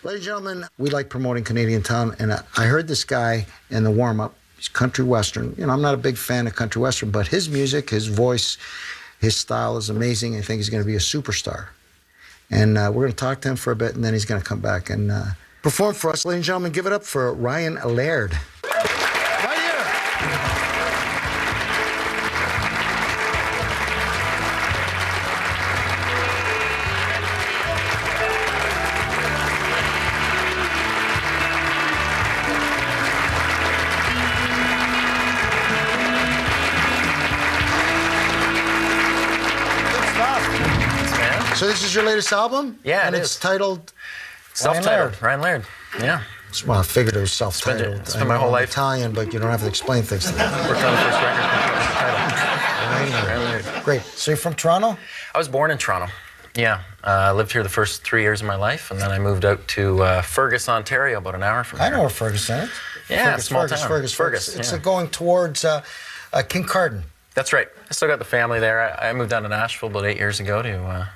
Ladies and gentlemen, we like promoting Canadian talent, and I heard this guy in the warm-up. He's country western. You know, I'm not a big fan of country western, but his music, his voice, his style is amazing. I think he's going to be a superstar. And we're going to talk to him for a bit, and then he's going to come back and perform for us. Ladies and gentlemen, give it up for Ryan Laird. Right here. So this is your latest album? Yeah, and it's titled Self-titled. Ryan Laird. Yeah. Well, I figured it was self-titled. It's been my whole life. Italian, but you don't have to explain things to them. Worked on the first record. Ryan Laird. Great. So you're from Toronto? I was born in Toronto. Yeah. I lived here the first 3 years of my life, and then I moved out to Fergus, Ontario, about an hour from here. I know where Fergus is. Yeah, small town. Fergus. It's yeah. Going towards Kincardine. That's right. I still got the family there. I moved down to Nashville about 8 years ago to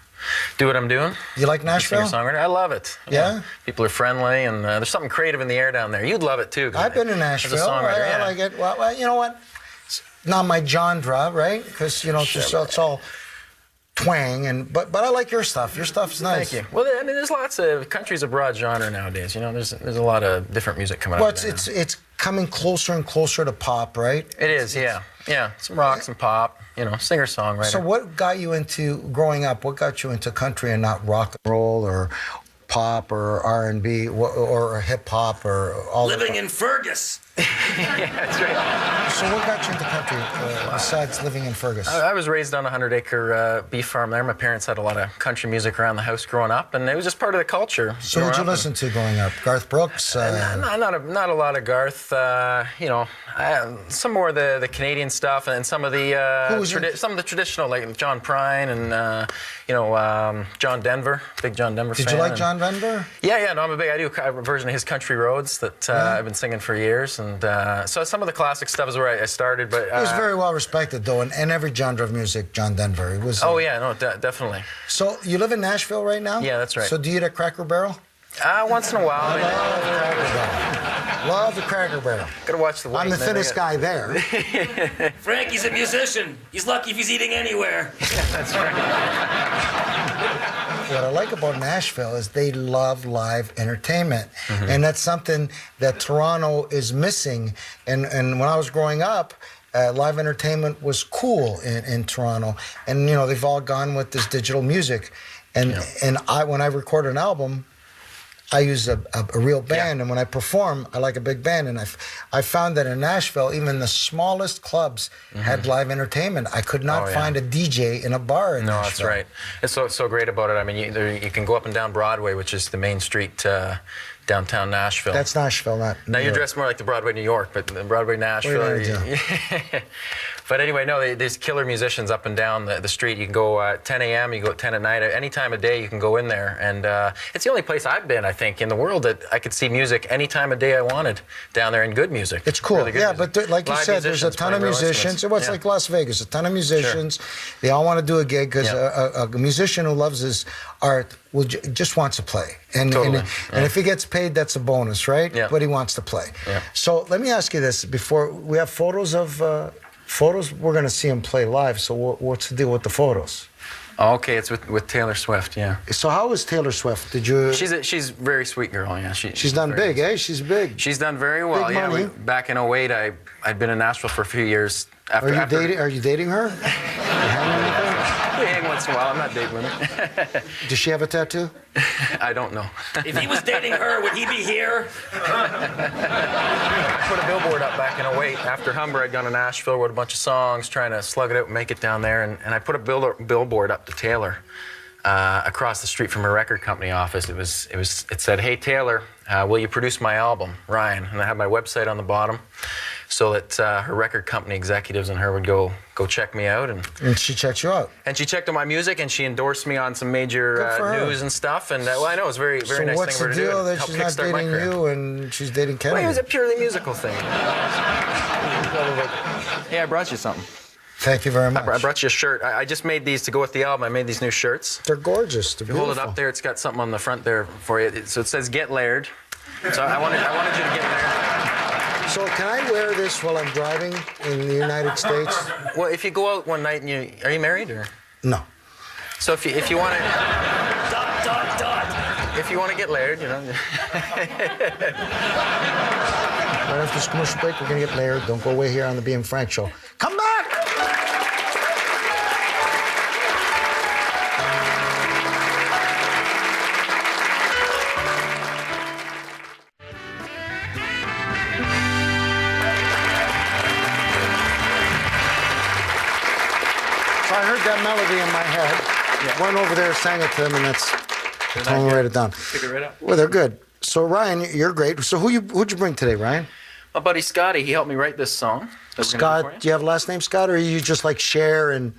do what I'm doing. You like Nashville? Singer-songwriter. I love it. Yeah? People are friendly, and there's something creative in the air down there. You'd love it, too. I've been in Nashville. As a songwriter, I like it. Well, you know what? It's not my genre, right? Because, you know, it's all twang, but I like your stuff. Your stuff's nice. Thank you. Well, I mean, there's lots of country's a broad genre nowadays. You know, there's a lot of different music coming out. Well, it's coming closer and closer to pop, right? It is, yeah. Yeah, some rock, some pop, you know, singer-songwriter. So what got you into, growing up, what got you into country and not rock and roll or pop or R&B or hip-hop or all Living in Fergus. Yeah, that's right. So what got you into country besides living in Fergus? I was raised on a 100-acre beef farm there. My parents had a lot of country music around the house growing up, and it was just part of the culture. So what'd you listen to growing up? Garth Brooks? Not a lot of Garth. You know, some more of the Canadian stuff, and some of the some of the traditional, like John Prine and you know, John Denver, big John Denver fan. Did you like John Denver? Yeah. No, I do a version of his Country Roads that I've been singing for years. And so some of the classic stuff is where I started, but... he was very well respected, though, in every genre of music, John Denver. He was... Oh, yeah, no, definitely. So you live in Nashville right now? Yeah, that's right. So do you eat at Cracker Barrel? Once in a while. I love the Cracker Barrel. Love the Cracker Barrel. Gotta watch the weight. I'm the thinnest guy there. Frankie's a musician. He's lucky if he's eating anywhere. Yeah, that's right. What I like about Nashville is they love live entertainment. Mm-hmm. And that's something that Toronto is missing. And when I was growing up, live entertainment was cool in Toronto. And, you know, they've all gone with this digital music. And when I record an album, I use a real band, and when I perform, I like a big band. And I found that in Nashville, even the smallest clubs had live entertainment. I could not find a DJ in a bar in Nashville. No, that's right. It's so great about it. I mean, you can go up and down Broadway, which is the main street downtown Nashville. That's Nashville, not New Now you're York. dressed more like the Broadway New York, but the Broadway Nashville. What are you gonna do? But anyway, no, there's killer musicians up and down the street. You can go at 10 a.m., you go at 10 at night. Any time of day, you can go in there. And it's the only place I've been, I think, in the world that I could see music any time of day I wanted down there, and good music. It's cool. Really good music. But like you said, there's a ton of musicians. It's like Las Vegas, a ton of musicians. Sure. They all want to do a gig because a musician who loves his art just wants to play. And if he gets paid, that's a bonus, right? Yeah. But he wants to play. Yeah. So let me ask you this. Before we have photos of... Photos, we're going to see him play live, so what's the deal with the photos? Oh, okay, it's with Taylor Swift, yeah. So how is Taylor Swift? Did you... She's a very sweet girl, yeah. She's done big, eh? She's big. She's done very well, big money. Back in 2008, I'd been in Nashville for a few years. Are you dating her? We hang once in a while. I'm not dating her. Does she have a tattoo? I don't know. If he was dating her, would he be here? I put a billboard up back in 2008. After Humber, I'd gone to Nashville, wrote a bunch of songs, trying to slug it out and make it down there. And I put a billboard up to Taylor across the street from her record company office. It said, "Hey, Taylor, will you produce my album, Ryan?" And I had my website on the bottom, so that her record company executives and her would go check me out. And she checked you out. And she checked out my music, and she endorsed me on some major news and stuff. And well, I know, it was a very nice thing for her to do. So what's the deal that she's not dating you and she's dating Kennedy? Well, it was a purely musical thing. Hey, I brought you something. Thank you very much. I brought you a shirt. I just made these to go with the album. I made these new shirts. They're gorgeous. They're Hold it up there. It's got something on the front there for you. So it says "Get Laired." So I wanted you to get layered. So can I wear this while I'm driving in the United States? Well, if you go out one night and are you married or? No. So if you want to. Dot. If you want to get layered, you know. Right after this commercial break, we're going to get layered. Don't go away here on the B.M. Frank Show. Come back! So I heard that melody in my head. Yeah. Went over there, sang it to them, and that's... I'm write it down. Pick it right up. Well, they're good. So, Ryan, you're great. So who'd you bring today, Ryan? My buddy Scotty, he helped me write this song. Scott, do you have a last name, Scott, or are you just like Cher and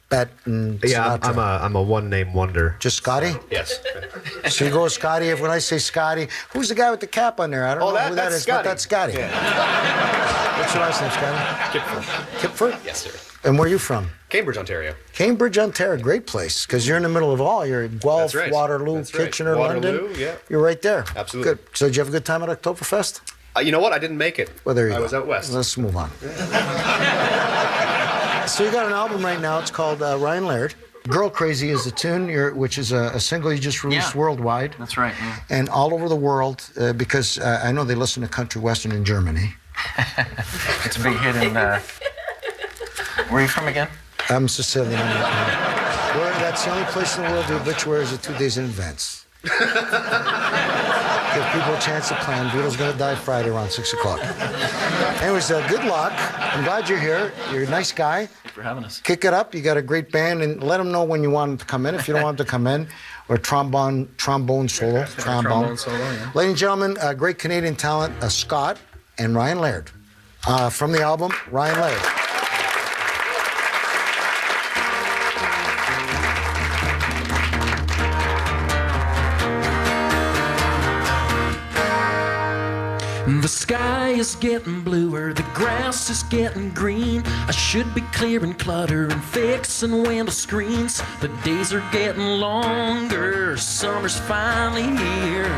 Bet and Yeah, Sinatra? I'm a one-name wonder. Just Scotty? Yes. So you go with Scotty. When I say Scotty, who's the guy with the cap on there? I don't know who that that's is, Scotty. but that's Scotty. Yeah. What's your last name, Scotty? Kipford. Kipford? Yes, sir. And where are you from? Cambridge, Ontario. Cambridge, Ontario. Great place, because you're in the middle of all. You're in Guelph, That's right. Waterloo, That's right. Kitchener, Waterloo, London. yeah. You're right there. Absolutely. Good. So did you have a good time at Oktoberfest? You know what? I didn't make it. Well, there you go. I was out west. Let's move on. So you got an album right now. It's called Ryan Laird. Girl Crazy is the tune, which is a single you just released worldwide. That's right, yeah. And all over the world, because I know they listen to country western in Germany. It's a big hit in... Where are you from again? I'm Sicilian. That's the only place in the world the obituaries are 2 days in advance. Give people a chance to plan. Vito's going to die Friday around 6 o'clock. Anyways, good luck. I'm glad you're here. You're a nice guy. Thanks for having us. Kick it up. You got a great band, and let them know when you want them to come in. If you don't want them to come in, or trombone solo. Trombone solo, yeah. Ladies and gentlemen, great Canadian talent, Scott and Ryan Laird. From the album, Ryan Laird. The sky is getting bluer, the grass is getting green. I should be clearing clutter and fixing window screens. The days are getting longer, summer's finally here.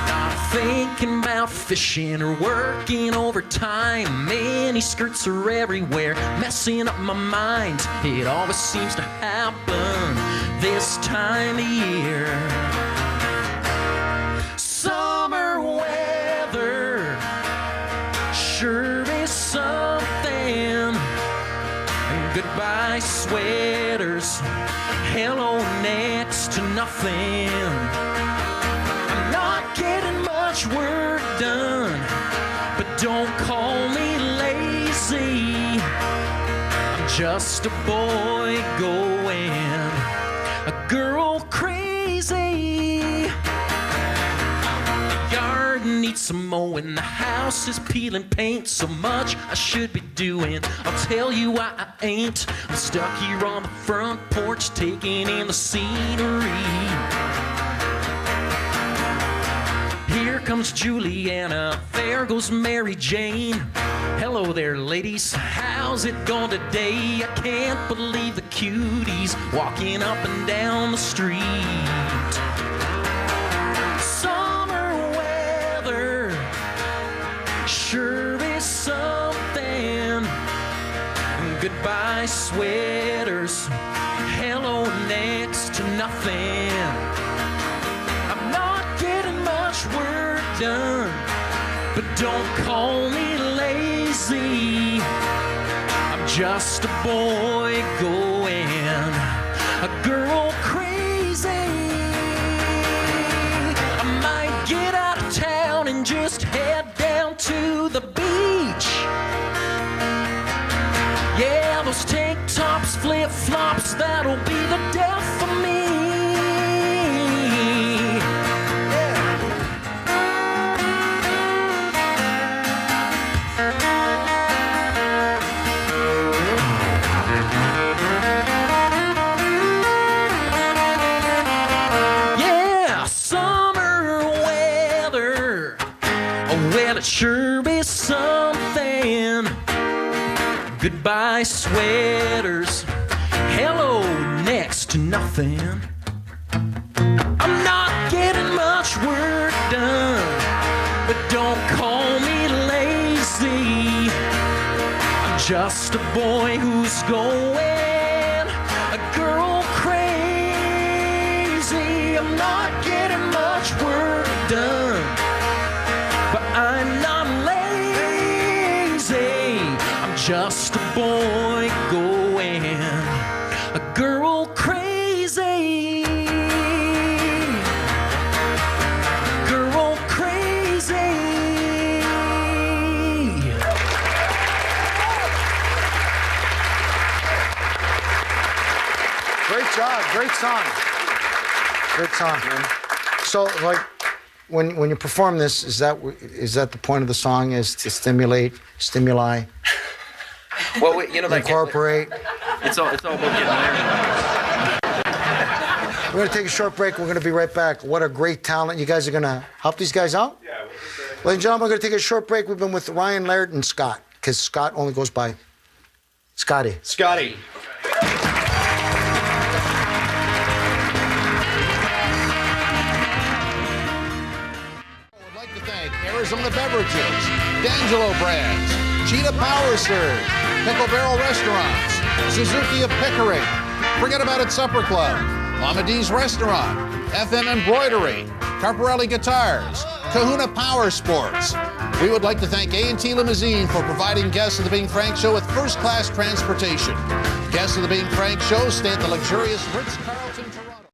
Not thinking about fishing or working overtime. Many skirts are everywhere, messing up my mind. It always seems to happen this time of year. Summer weather sure is something. And goodbye sweaters, hello next to nothing. I'm not getting much work done, but don't call me lazy. I'm just a boy going a girl crazy. Needs some mowing, the house is peeling paint. So much I should be doing, I'll tell you why I ain't. I'm stuck here on the front porch taking in the scenery. Here comes Juliana, there goes Mary Jane. Hello there ladies, how's it going today? I can't believe the cuties walking up and down the street. Sure is something. Goodbye sweaters, hello next to nothing. I'm not getting much work done, but don't call me lazy. I'm just a boy going a girl crazy. I might get out of town and just head down to the beach. Yeah, those tank tops, flip-flops, that'll be the death of me. Yeah, summer weather, well, it sure is something. Goodbye sweaters, hello next to nothing. I'm not getting much work done, but don't call me lazy. I'm just a boy who's going a girl crazy. I'm not getting much work done, but I'm not lazy. I'm just a boy going a girl crazy. Girl crazy. Great job, great song. Great song, man. So, like, when you perform this, is that the point of the song? Is to stimulate, stimuli, Well, you know, like incorporate? it's all about getting there. We're going to take a short break. We're going to be right back. What a great talent. You guys are going to help these guys out? Yeah. Ladies and gentlemen, we're going to take a short break. We've been with Ryan Laird and Scott, because Scott only goes by Scotty. Scotty. I'd like to thank Arizona Beverages, D'Angelo Brands, Cheetah Power Surge, Pickle Barrel Restaurants, Suzuki of Pickering, Forget About It Supper Club, Mama D's Restaurant, FM Embroidery, Carparelli Guitars, Kahuna Power Sports. We would like to thank A&T Limousine for providing guests of the Bing Frank Show with first-class transportation. Guests of the Bing Frank Show stay at the luxurious Ritz-Carlton